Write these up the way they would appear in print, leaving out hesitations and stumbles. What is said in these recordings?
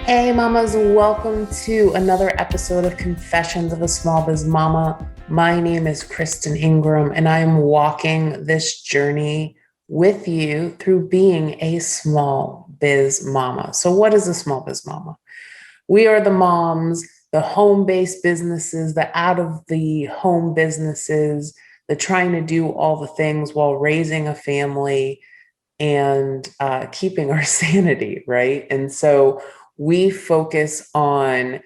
Hey, mamas, welcome to another episode of Confessions of a Small Biz Mama. My name is Kristen Ingram, and I'm walking this journey with you through being a small biz mama. So, what is a small biz mama? We are the moms, the home based businesses, the out of the home businesses, the trying to do all the things while raising a family and keeping our sanity, right? And so we focus on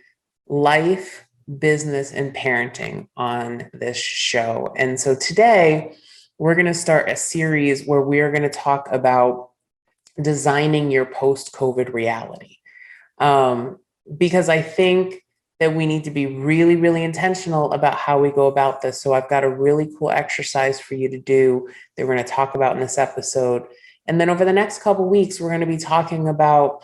life, business, and parenting on this show. And so today we're going to start a series where we are going to talk about designing your post-COVID reality. Because I think that we need to be really, really intentional about how we go about this. So I've got a really cool exercise for you to do that we're going to talk about in this episode. And then over the next couple of weeks, we're going to be talking about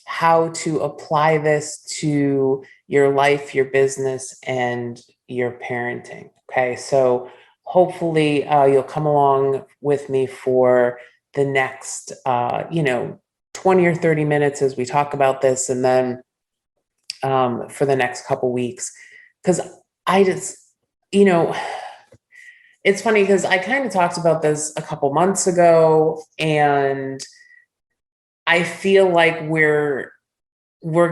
how to apply this to your life, your business, and your parenting. Okay, so hopefully you'll come along with me for the next, 20 or 30 minutes as we talk about this, and then for the next couple weeks, because I just, it's funny because I kind of talked about this a couple months ago, and I feel like we're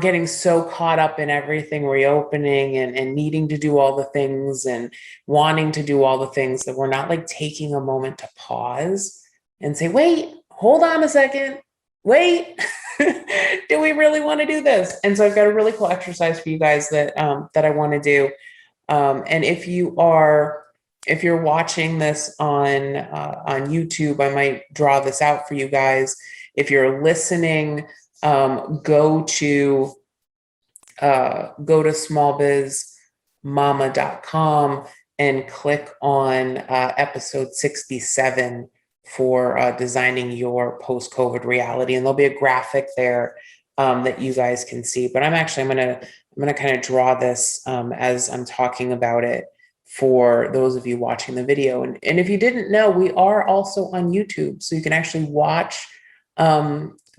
getting so caught up in everything reopening and needing to do all the things and wanting to do all the things that we're not like taking a moment to pause and say, wait, hold on a second, wait, do we really want to do this? And so I've got a really cool exercise for you guys that I want to do. And if you're watching this on YouTube, I might draw this out for you guys. If you're listening, go to smallbizmama.com and click on episode 67 for designing your post-COVID reality. And there'll be a graphic there that you guys can see. But I'm gonna kind of draw this as I'm talking about it for those of you watching the video. And if you didn't know, we are also on YouTube, so you can actually watch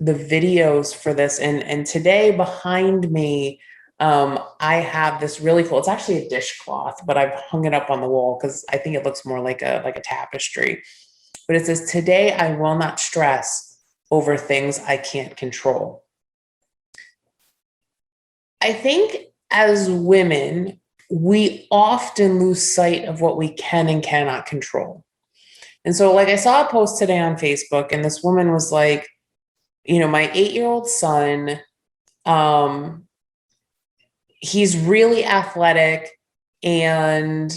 the videos for this. And today behind me, I have this really cool, it's actually a dishcloth, but I've hung it up on the wall because I think it looks more like a tapestry. But it says, "Today I will not stress over things I can't control." I think as women, we often lose sight of what we can and cannot control. And so, like, I saw a post today on Facebook, and this woman was like, my 8-year-old son, he's really athletic, and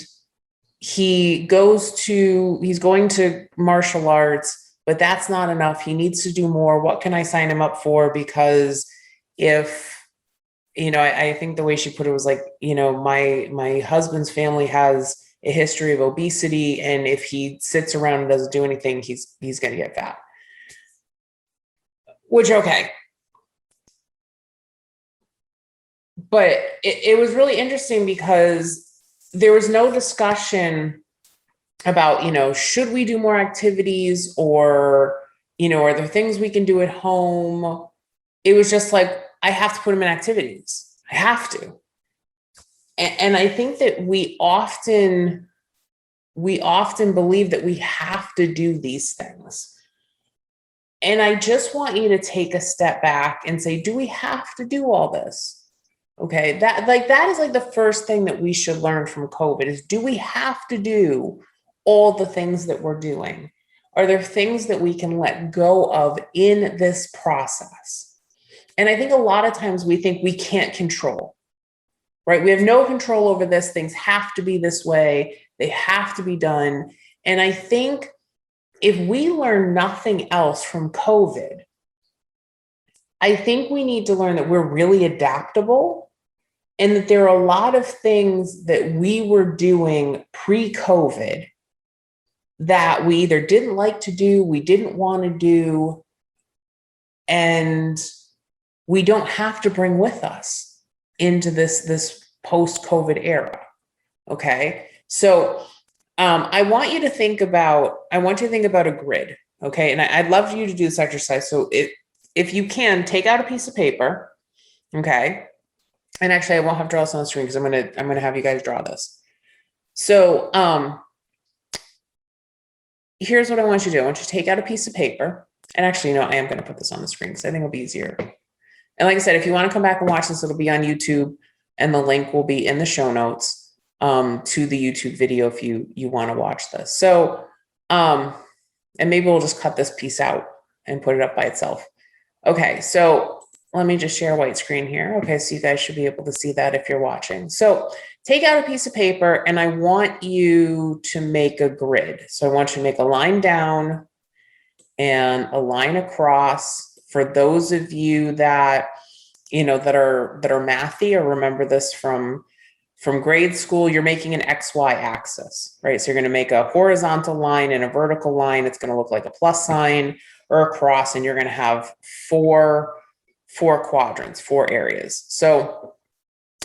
he's going to martial arts, but that's not enough. He needs to do more. What can I sign him up for? Because if, I think the way she put it was like, my husband's family has a history of obesity, and if he sits around and doesn't do anything, he's going to get fat. Which, okay. But it was really interesting because there was no discussion about, should we do more activities, or, are there things we can do at home? It was just like, I have to put him in activities. I have to. And I think that we often believe that we have to do these things. And I just want you to take a step back and say, do we have to do all this? Okay, that is like the first thing that we should learn from COVID is, do we have to do all the things that we're doing? Are there things that we can let go of in this process? And I think a lot of times we think we can't control, right? We have no control over this. Things have to be this way. They have to be done. And I think if we learn nothing else from COVID, I think we need to learn that we're really adaptable, and that there are a lot of things that we were doing pre-COVID that we either didn't like to do, we didn't want to do, and we don't have to bring with us into this post-COVID era. Okay, so I want you to think about a grid. Okay, and I'd love for you to do this exercise. So if you can, take out a piece of paper Okay. And actually I won't have to draw this on the screen because I'm gonna have you guys draw this. So here's what I want you to do. I want you to take out a piece of paper. And actually, I am going to put this on the screen because I think it'll be easier. And like I said, if you want to come back and watch this, it'll be on YouTube and the link will be in the show notes to the YouTube video if you want to watch this. So, and maybe we'll just cut this piece out and put it up by itself. Okay, so let me just share white screen here. Okay, so you guys should be able to see that if you're watching. So take out a piece of paper and I want you to make a grid. So I want you to make a line down and a line across. For those of you that, that are mathy or remember this from grade school, you're making an XY axis, right? So you're going to make a horizontal line and a vertical line. It's going to look like a plus sign or a cross, and you're going to have four quadrants, 4 areas. So,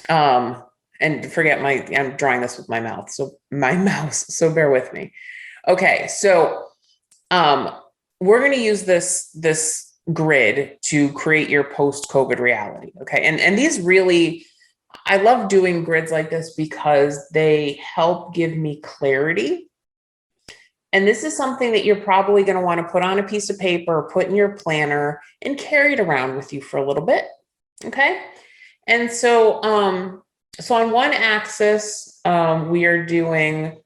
and forget I'm drawing this with my mouth, so my mouse, so bear with me. Okay, so we're going to use this grid to create your post-COVID reality. Okay, and these really, I love doing grids like this because they help give me clarity. And this is something that you're probably going to want to put on a piece of paper or put in your planner and carry it around with you for a little bit. Okay. And so, so on one axis, we are doing,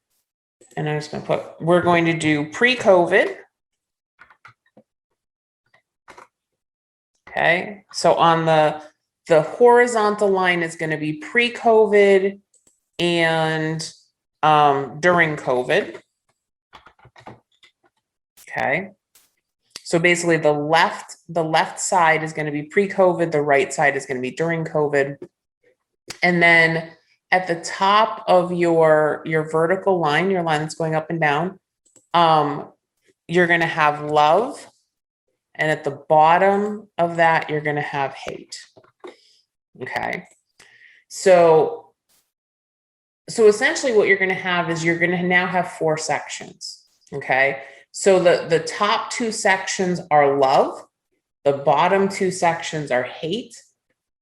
and I'm just going to we're going to do pre-COVID. Okay. So on the horizontal line is going to be pre-COVID and during COVID. Okay. So basically the left side is going to be pre-COVID, the right side is going to be during COVID. And then at the top of your vertical line, your line that's going up and down, you're going to have love. And at the bottom of that, you're going to have hate. Okay. So essentially what you're going to have is you're going to now have 4 sections. Okay. So the top 2 sections are love. The bottom 2 sections are hate.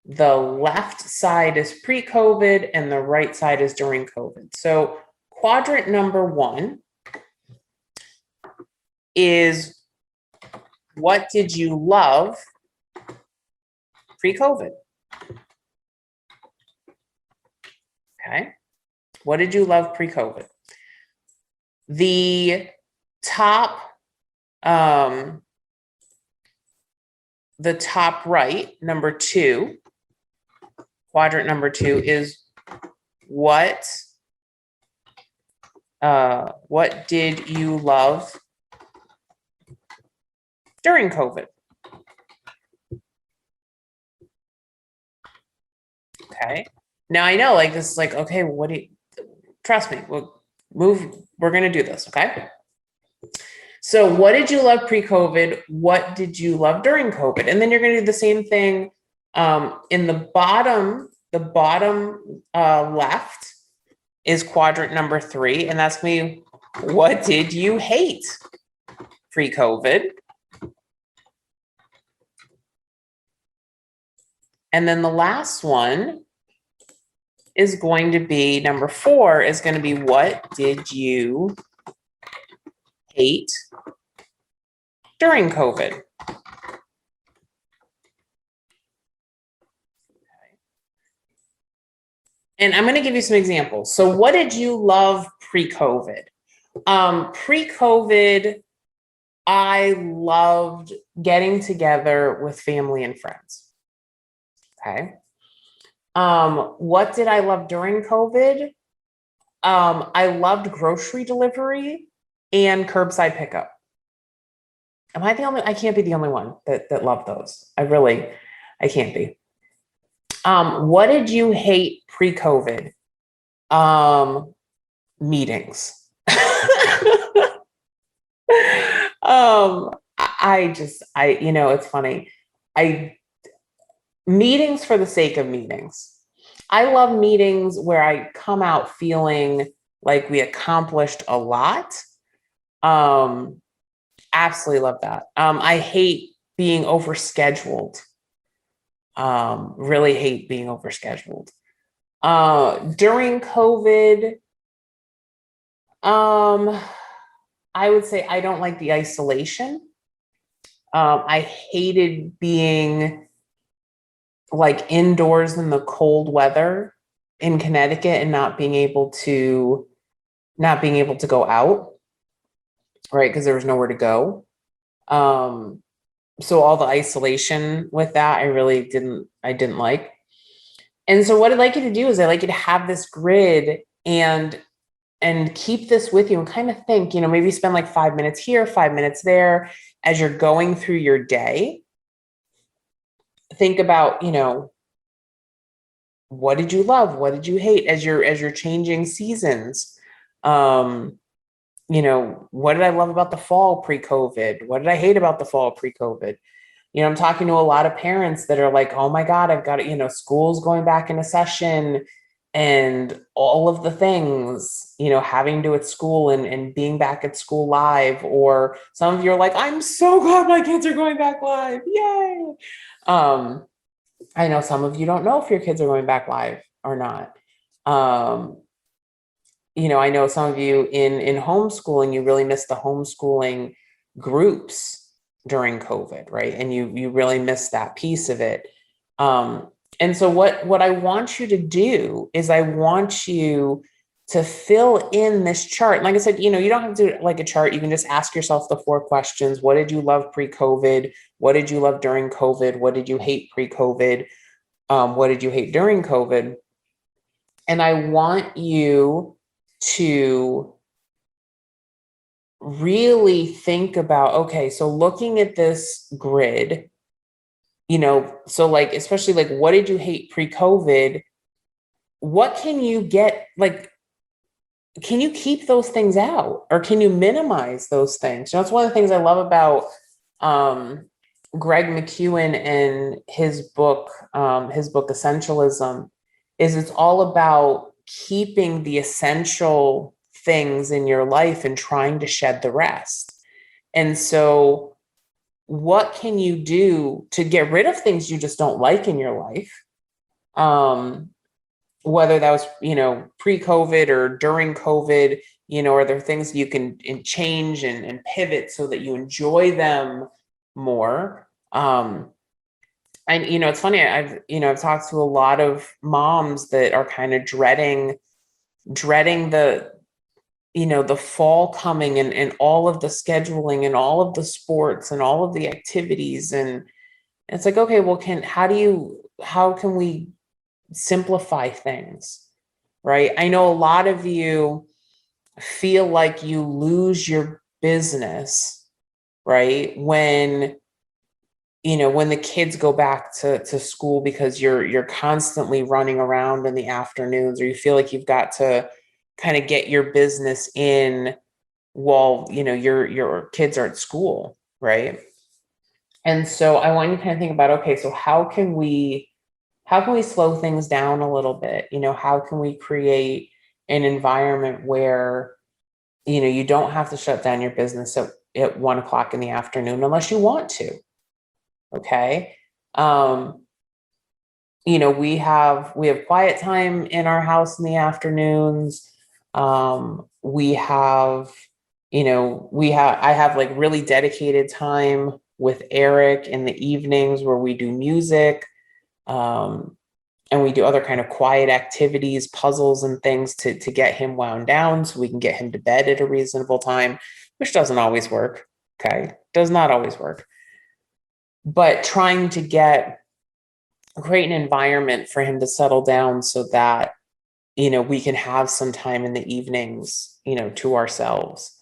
The left side is pre-COVID and the right side is during COVID. So quadrant number 1 is, what did you love pre-COVID? Okay. What did you love pre-COVID? The top right, number 2, quadrant number 2 is what did you love during COVID? Okay. Now I know, like, this is like, okay, what do you, trust me, we're going to do this. Okay. So what did you love pre-COVID? What did you love during COVID? And then you're going to do the same thing in the bottom left is quadrant number 3. And that's me. What did you hate pre-COVID? And then the last one is going to be, number 4 is going to be, what did you hate during COVID? Okay. And I'm going to give you some examples. So what did you love pre-COVID? Pre-COVID, I loved getting together with family and friends. Okay. What did I love during COVID? I loved grocery delivery and curbside pickup. Am I the only? I can't be the only one that loved those. I can't be. What did you hate pre-COVID? Meetings. It's funny. Meetings for the sake of meetings. I love meetings where I come out feeling like we accomplished a lot. Absolutely love that. I hate being overscheduled. Really hate being overscheduled. During COVID, um, I would say I don't like the isolation. I hated being like indoors in the cold weather in Connecticut and not being able to go out, right? Because there was nowhere to go. Um, so all the isolation with that, I didn't like. And so what I'd like you to do is I'd like you to have this grid and keep this with you and kind of think, maybe spend like 5 minutes here, 5 minutes there as you're going through your day. Think about, what did you love? What did you hate as you're changing seasons? Um, what did I love about the fall pre-COVID? What did I hate about the fall pre-COVID? I'm talking to a lot of parents that are like, oh my God, I've got it, school's going back into session and all of the things, having to at school and being back at school live. Or some of you are like, I'm so glad my kids are going back live. Yay. Um, I know some of you don't know if your kids are going back live or not. Um, I know some of you in homeschooling, you really missed the homeschooling groups during COVID, right? And you really missed that piece of it. And so what I want you to do is I want you to fill in this chart. Like I said, you don't have to do like a chart. You can just ask yourself the 4 questions. What did you love pre-COVID? What did you love during COVID? What did you hate pre-COVID? What did you hate during COVID? And I want you to really think about, okay, so looking at this grid, so like, especially like, what did you hate pre-COVID? What can you get, like, can you keep those things out or can you minimize those things? That's one of the things I love about Greg McKeown and his book Essentialism, is it's all about keeping the essential things in your life and trying to shed the rest. And so what can you do to get rid of things you just don't like in your life? Whether that was, pre-COVID or during COVID, are there things you can change and pivot so that you enjoy them more? And it's funny, I've talked to a lot of moms that are kind of dreading the fall coming and all of the scheduling and all of the sports and all of the activities. And it's like, okay, well, how can we simplify things, right? I know a lot of you feel like you lose your business, right? When the kids go back to school, because you're constantly running around in the afternoons, or you feel like you've got to kind of get your business in while, your kids are at school, right? And so I want you to kind of think about, okay, so how can we slow things down a little bit? How can we create an environment where, you don't have to shut down your business at 1 o'clock in the afternoon unless you want to. Okay. We have quiet time in our house in the afternoons. I have like really dedicated time with Eric in the evenings where we do music. And we do other kind of quiet activities, puzzles and things to get him wound down so we can get him to bed at a reasonable time, which doesn't always work. Okay. Does not always work. But trying to create an environment for him to settle down so that, we can have some time in the evenings, to ourselves.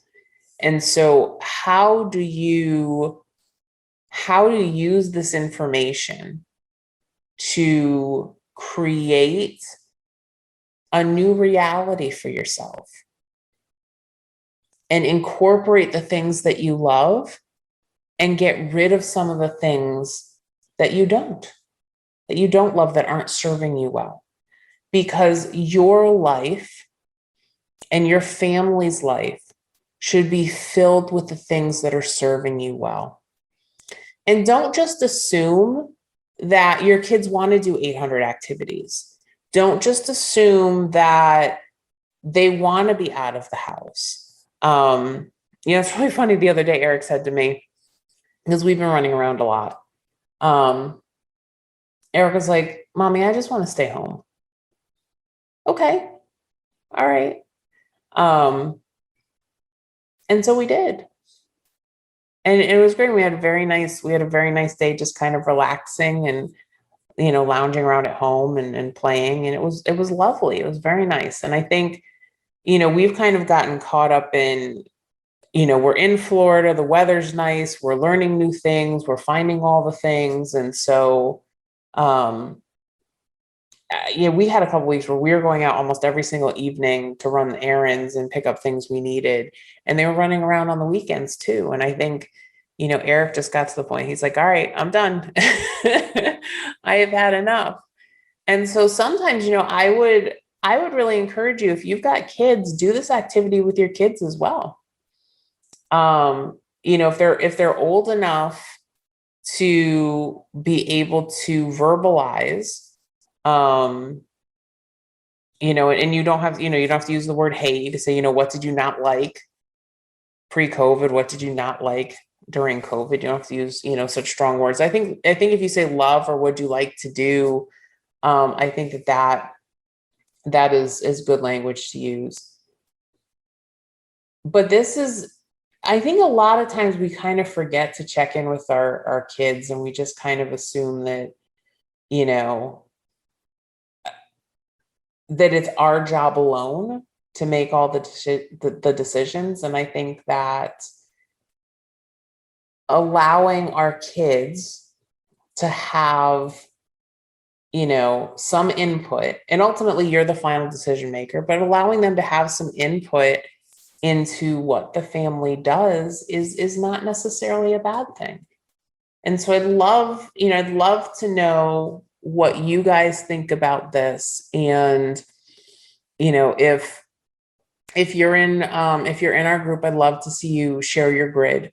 And so how do you use this information to create a new reality for yourself and incorporate the things that you love and get rid of some of the things that you don't love, that aren't serving you well? Because your life and your family's life should be filled with the things that are serving you well. And don't just assume that your kids want to do 800 activities. Don't just assume that they want to be out of the house. It's really funny. The other day, Eric said to me, because we've been running around a lot. Eric was like, Mommy, I just want to stay home. Okay. All right. And so we did. And it was great. We had a very nice day, just kind of relaxing and, lounging around at home and playing. And it was lovely. It was very nice. And I think, we've kind of gotten caught up in, we're in Florida, the weather's nice, we're learning new things, we're finding all the things. And so, we had a couple weeks where we were going out almost every single evening to run errands and pick up things we needed. And they were running around on the weekends too. And I think, Eric just got to the point. He's like, all right, I'm done. I have had enough. And so sometimes, I would really encourage you, if you've got kids, do this activity with your kids as well. If they're old enough to be able to verbalize, and you don't have to use the word hey to say, what did you not like pre-COVID? What did you not like during COVID? You don't have to use, such strong words. I think if you say love or would you like to do, I think that is good language to use. But I think a lot of times we kind of forget to check in with our kids, and we just kind of assume that, that it's our job alone to make all the decisions. And I think that allowing our kids to have, some input, and ultimately you're the final decision maker, but allowing them to have some input into what the family does is not necessarily a bad thing. And so I'd love to know what you guys think about this. And, if you're in our group, I'd love to see you share your grid.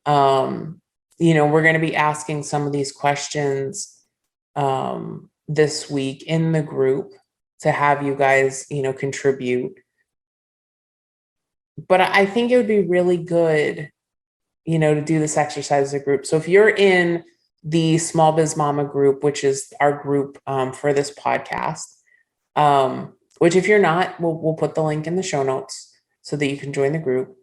We're going to be asking some of these questions, this week in the group to have you guys, contribute. But I think it would be really good, to do this exercise as a group. So if you're in the Small Biz Mama group, which is our group for this podcast, which if you're not, we'll put the link in the show notes so that you can join the group.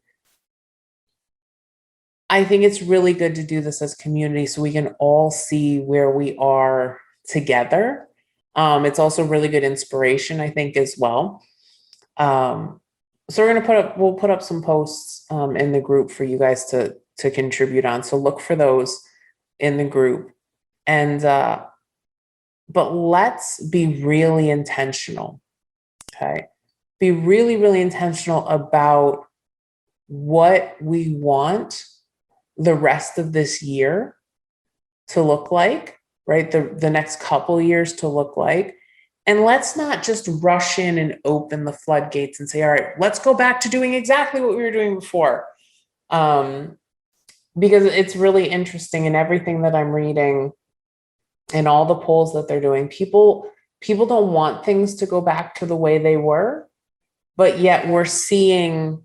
I think it's really good to do this as community so we can all see where we are together. It's also really good inspiration, I think, as well. So we'll put up some posts in the group for you guys to contribute on. So look for those in the group. And but let's be really intentional. Okay. Be really, really intentional about what we want the rest of this year to look like, right? The next couple of years to look like. And let's not just rush in and open the floodgates and say, all right, let's go back to doing exactly what we were doing before. Because it's really interesting in everything that I'm reading and all the polls that they're doing, people don't want things to go back to the way they were, but yet we're seeing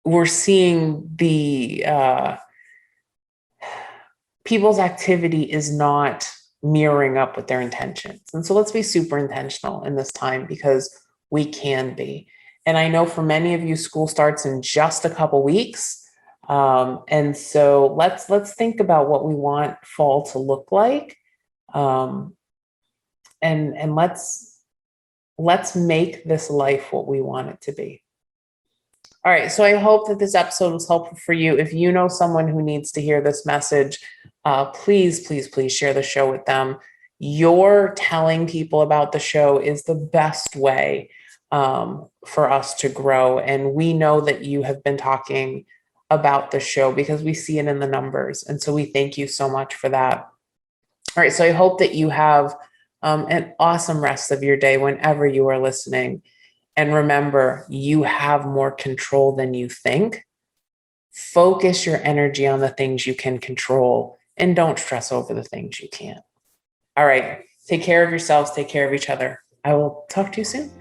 the people's activity is not mirroring up with their intentions. And so let's be super intentional in this time, because we can be. And I know for many of you, school starts in just a couple weeks. And so let's think about what we want fall to look like. And let's make this life what we want it to be. All right. So I hope that this episode was helpful for you. If you know someone who needs to hear this message, please, please, please share the show with them. Your telling people about the show is the best way for us to grow. And we know that you have been talking about the show because we see it in the numbers. And so we thank you so much for that. All right. So I hope that you have an awesome rest of your day whenever you are listening. And remember, you have more control than you think. Focus your energy on the things you can control and don't stress over the things you can't. All right. Take care of yourselves. Take care of each other. I will talk to you soon.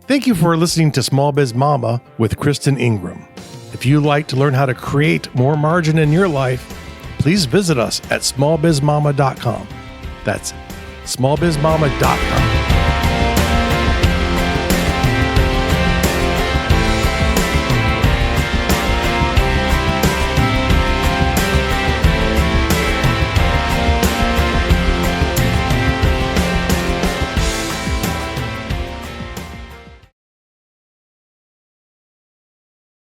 Thank you for listening to Small Biz Mama with Kristen Ingram. If you'd like to learn how to create more margin in your life, please visit us at smallbizmama.com. That's smallbizmama.com.